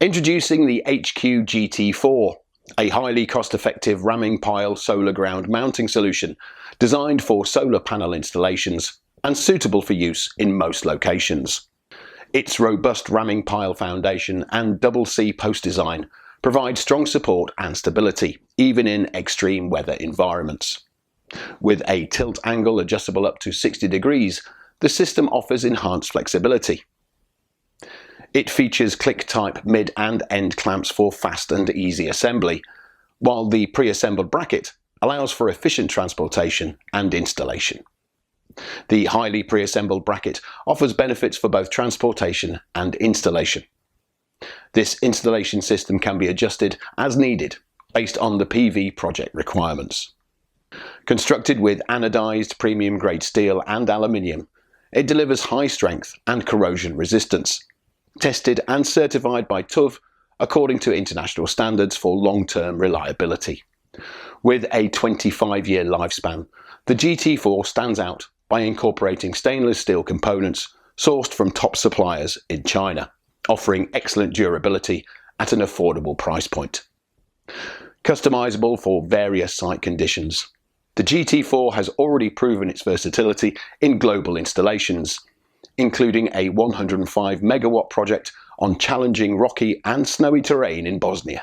Introducing the HQ-GT4, a highly cost-effective ramming pile solar ground mounting solution designed for solar panel installations and suitable for use in most locations. Its robust ramming pile foundation and double C post design provide strong support and stability, even in extreme weather environments. With a tilt angle adjustable up to 60 degrees, the system offers enhanced flexibility. It features click-type mid and end clamps for fast and easy assembly, while the pre-assembled bracket allows for efficient transportation and installation. The highly pre-assembled bracket offers benefits for both transportation and installation. This installation system can be adjusted as needed based on the PV project requirements. Constructed with anodized premium grade steel and aluminium, it delivers high strength and corrosion resistance, tested and certified by TÜV according to international standards for long-term reliability. With a 25-year lifespan, the GT4 stands out by incorporating stainless steel components sourced from top suppliers in China, offering excellent durability at an affordable price point. Customizable for various site conditions, the GT4 has already proven its versatility in global installations, including a 105 megawatt project on challenging rocky and snowy terrain in Bosnia.